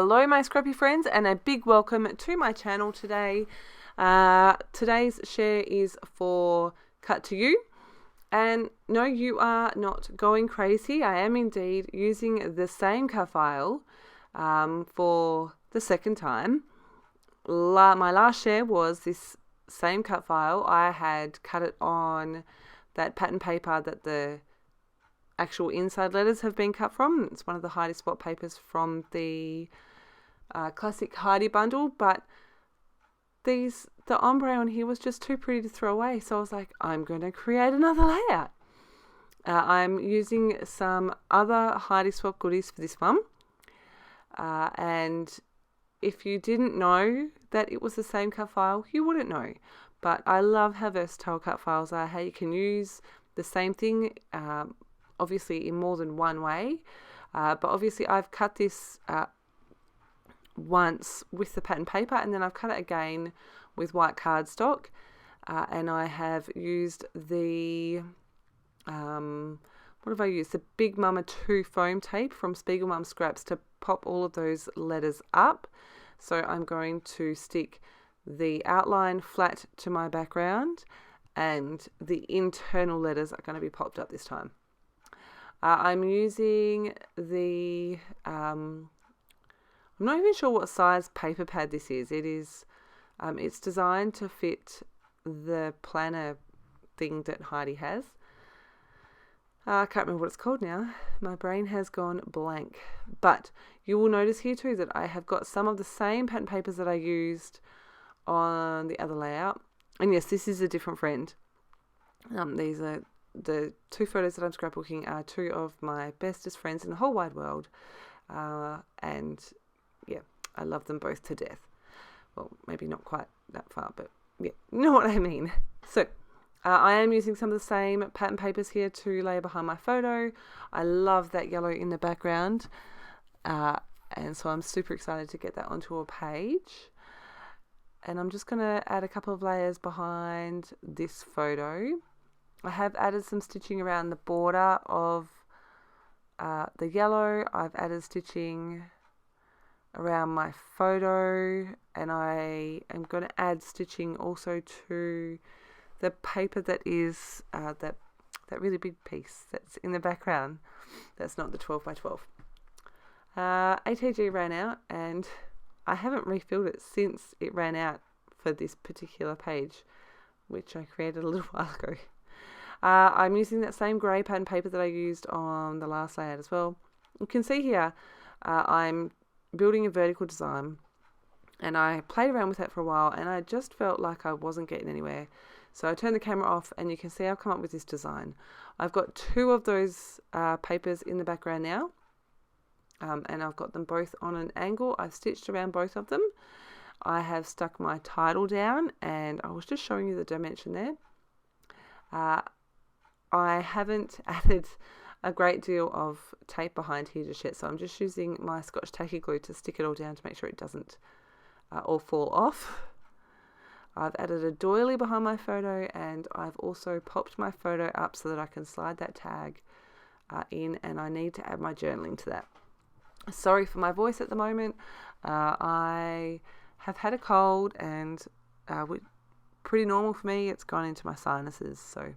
Hello my scrappy friends, and a big welcome to my channel today. Today's share is for Cut to You, and no, you are not going crazy. I am indeed using the same cut file for the second time. My last share was this same cut file. I had cut it on that pattern paper that the actual inside letters have been cut from. It's one of the Heidi Spot papers from the classic Heidi bundle, but the ombre on here was just too pretty to throw away, so I was like, I'm going to create another layout. I'm using some other Heidi Swap goodies for this one, and if you didn't know that it was the same cut file, you wouldn't know. But I love how versatile cut files are, how you can use the same thing obviously in more than one way, but obviously I've cut this once with the pattern paper, and then I've cut it again with white cardstock, and I have used the what have I used? The Big Mama 2 foam tape from Spiegel Mum Scraps to pop all of those letters up. So I'm going to stick the outline flat to my background, and the internal letters are going to be popped up this time. I'm using the, I'm not even sure what size paper pad this is. It's designed to fit the planner thing that Heidi has. I can't remember what it's called now. My brain has gone blank. But you will notice here too that I have got some of the same pattern papers that I used on the other layout. And yes, this is a different friend. These are the two photos that I'm scrapbooking are two of my bestest friends in the whole wide world. And yeah, I love them both to death. Well, maybe not quite that far, but yeah, you know what I mean. So I am using some of the same pattern papers here to lay behind my photo. I love that yellow in the background. And so I'm super excited to get that onto a page. And I'm just going to add a couple of layers behind this photo. I have added some stitching around the border of the yellow. I've added stitching around my photo, and I am going to add stitching also to the paper that is that really big piece that's in the background. That's not the 12 by 12. ATG ran out, and I haven't refilled it since it ran out for this particular page, which I created a little while ago. I'm using that same grey pattern paper that I used on the last layout as well. You can see here I'm building a vertical design, and I played around with that for a while, and I just felt like I wasn't getting anywhere. So I turned the camera off, and you can see I've come up with this design. I've got two of those papers in the background now, and I've got them both on an angle. I've stitched around both of them. I have stuck my title down, and I was just showing you the dimension there. I haven't added a great deal of tape behind here just yet, so I'm just using my Scotch Tacky Glue to stick it all down to make sure it doesn't all fall off. I've added a doily behind my photo, and I've also popped my photo up so that I can slide that tag in, and I need to add my journaling to that. Sorry for my voice at the moment. I have had a cold, and pretty normal for me. It's gone into my sinuses, so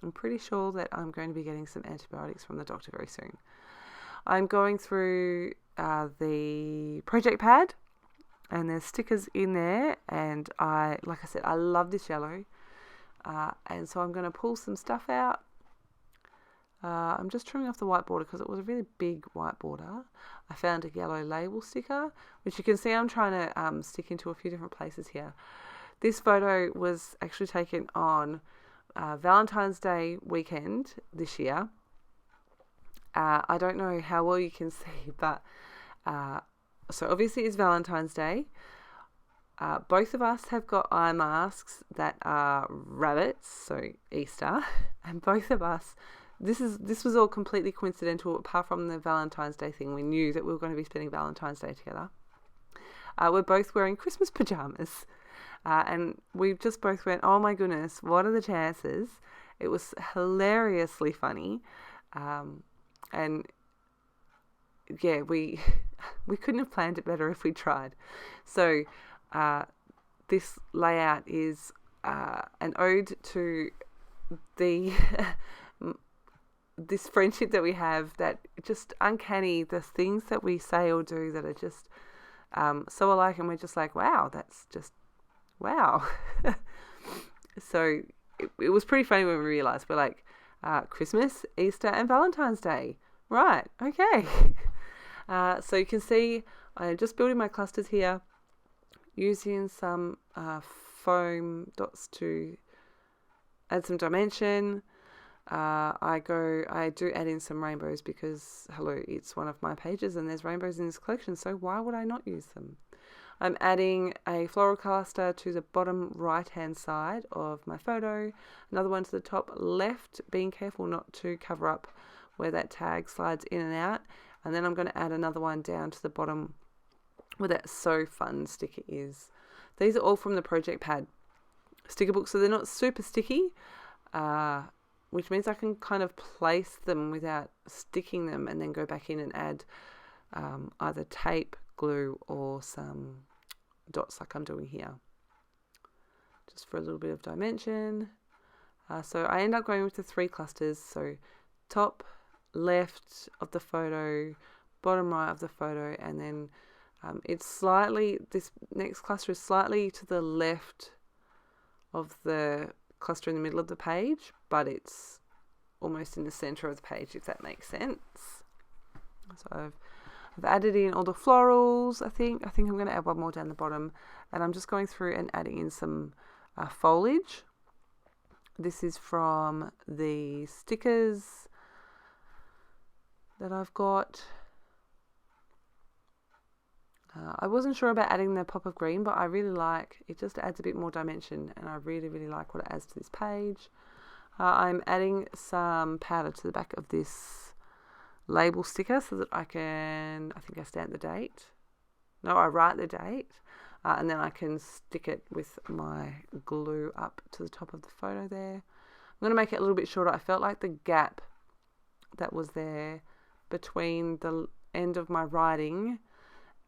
I'm pretty sure that I'm going to be getting some antibiotics from the doctor very soon. I'm going through the project pad, and there's stickers in there, and like I said, I love this yellow, and so I'm going to pull some stuff out. I'm just trimming off the white border because it was a really big white border. I found a yellow label sticker, which you can see I'm trying to stick into a few different places here. This photo was actually taken on Valentine's Day weekend this year. I don't know how well you can see, but so obviously it's Valentine's Day. Both of us have got eye masks that are rabbits, so Easter, and both of us, this was all completely coincidental. Apart from the Valentine's Day thing, we knew that we were going to be spending Valentine's Day together. We're both wearing Christmas pajamas. And we just both went, oh my goodness, what are the chances? It was hilariously funny. And yeah, We couldn't have planned it better if we tried. So this layout is an ode to the this friendship that we have, that just uncanny, the things that we say or do that are just so alike, and we're just like, wow, that's just wow. So it was pretty funny when we realized, we're like, Christmas, Easter and Valentine's Day, right? Okay. So you can see I'm just building my clusters here using some foam dots to add some dimension. I do add in some rainbows because, hello, it's one of my pages and there's rainbows in this collection, so why would I not use them? I'm adding a floral cluster to the bottom right hand side of my photo, another one to the top left, being careful not to cover up where that tag slides in and out, and then I'm going to add another one down to the bottom where that So Fun sticker is. These are all from the Project Pad sticker book, so they're not super sticky, which means I can kind of place them without sticking them and then go back in and add either tape, glue, or some dots like I'm doing here, just for a little bit of dimension. So I end up going with the 3 clusters, so top left of the photo, bottom right of the photo, and then it's slightly, this next cluster is slightly to the left of the cluster in the middle of the page, but it's almost in the center of the page, if that makes sense. So I've added in all the florals. I think I'm going to add one more down the bottom, and I'm just going through and adding in some foliage. This is from the stickers that I've got. I wasn't sure about adding the pop of green, but I really like it. Just adds a bit more dimension, and I really, really like what it adds to this page. I'm adding some powder to the back of this label sticker so that I think I stamp the date. No, I write the date, and then I can stick it with my glue up to the top of the photo there. I'm going to make it a little bit shorter. I felt like the gap that was there between the end of my writing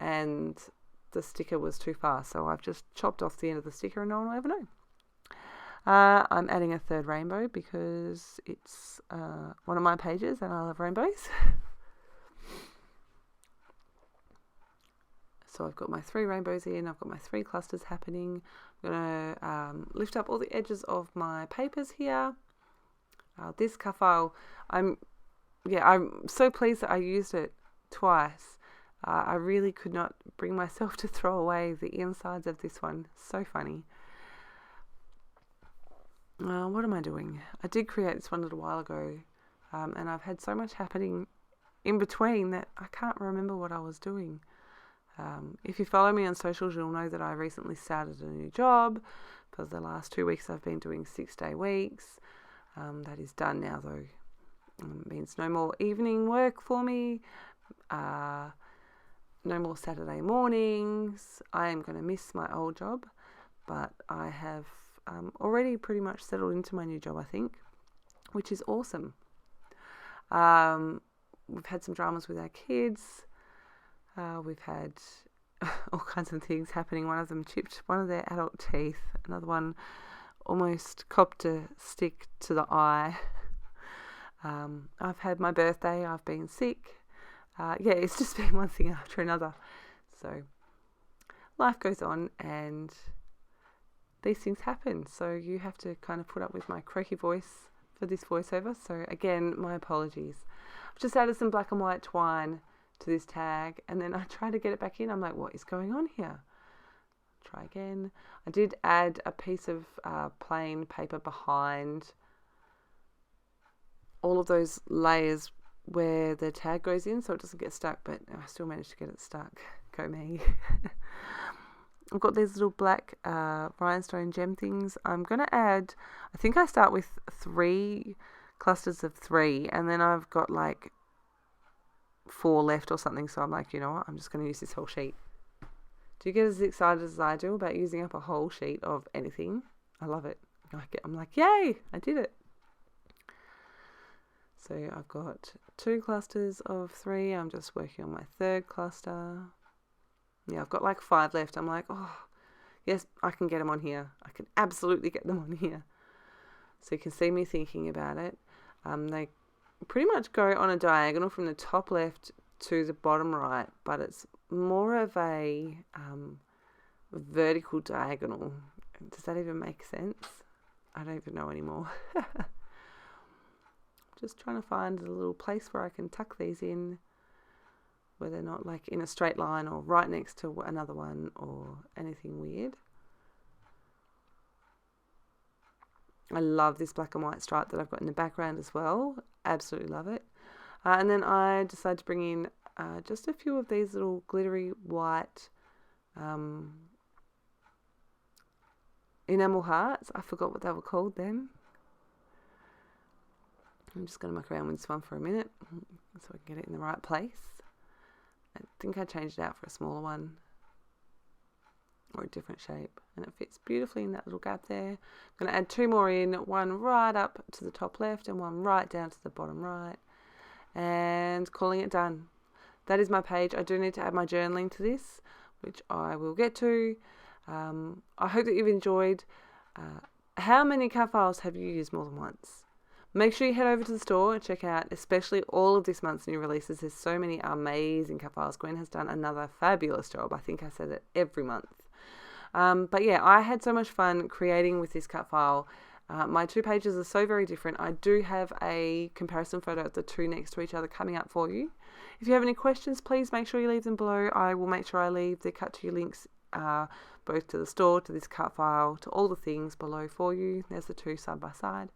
and the sticker was too far, so I've just chopped off the end of the sticker and no one will ever know. I'm adding a 3rd rainbow because it's one of my pages and I love rainbows. So I've got my 3 rainbows in, I've got my 3 clusters happening. I'm going to lift up all the edges of my papers here. This cut file, I'm so pleased that I used it twice. I really could not bring myself to throw away the insides of this one. So funny. What am I doing? I did create this one a little while ago, and I've had so much happening in between that I can't remember what I was doing. If you follow me on socials, you'll know that I recently started a new job. For the last 2 weeks I've been doing 6-day weeks. That is done now though. It means no more evening work for me. No more Saturday mornings. I am going to miss my old job, but I have already pretty much settled into my new job, I think, which is awesome. We've had some dramas with our kids. We've had all kinds of things happening. One of them chipped one of their adult teeth. Another one almost copped a stick to the eye. I've had my birthday. I've been sick. It's just been one thing after another. So life goes on and these things happen. So you have to kind of put up with my croaky voice for this voiceover. So again, my apologies. I've just added some black and white twine to this tag, and then I try to get it back in. I'm like, what is going on here? Try again. I did add a piece of plain paper behind all of those layers where the tag goes in so it doesn't get stuck, but I still managed to get it stuck. Go me. I've got these little black rhinestone gem things. I'm going to add, I think I start with 3 clusters of 3, and then I've got like 4 left or something, so I'm like, you know what, I'm just going to use this whole sheet. Do you get as excited as I do about using up a whole sheet of anything? I love it. I'm like, yay, I did it. So I've got 2 clusters of 3. I'm just working on my 3rd cluster. Yeah, I've got like 5 left. I'm like, oh, yes, I can get them on here. I can absolutely get them on here. So you can see me thinking about it. They pretty much go on a diagonal from the top left to the bottom right, but it's more of a vertical diagonal. Does that even make sense? I don't even know anymore. Just trying to find a little place where I can tuck these in, where they're not like in a straight line or right next to another one or anything weird. I love this black and white stripe that I've got in the background as well. Absolutely love it. And then I decided to bring in just a few of these little glittery white enamel hearts. I forgot what they were called then. I'm just going to muck around with this one for a minute so I can get it in the right place. I think I changed it out for a smaller one or a different shape, and it fits beautifully in that little gap there. I'm going to add 2 more in, one right up to the top left and one right down to the bottom right, and calling it done. That is my page. I do need to add my journaling to this, which I will get to. I hope that you've enjoyed. How many cut files have you used more than once? Make sure you head over to the store and check out especially all of this month's new releases. There's so many amazing cut files. Gwen has done another fabulous job. I think I said it every month. But yeah, I had so much fun creating with this cut file. My 2 pages are so very different. I do have a comparison photo of the 2 next to each other coming up for you. If you have any questions, please make sure you leave them below. I will make sure I leave the cut to you links both to the store, to this cut file, to all the things below for you. There's the 2 side by side.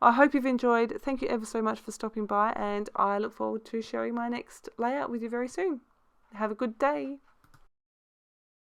I hope you've enjoyed. Thank you ever so much for stopping by, and I look forward to sharing my next layout with you very soon. Have a good day.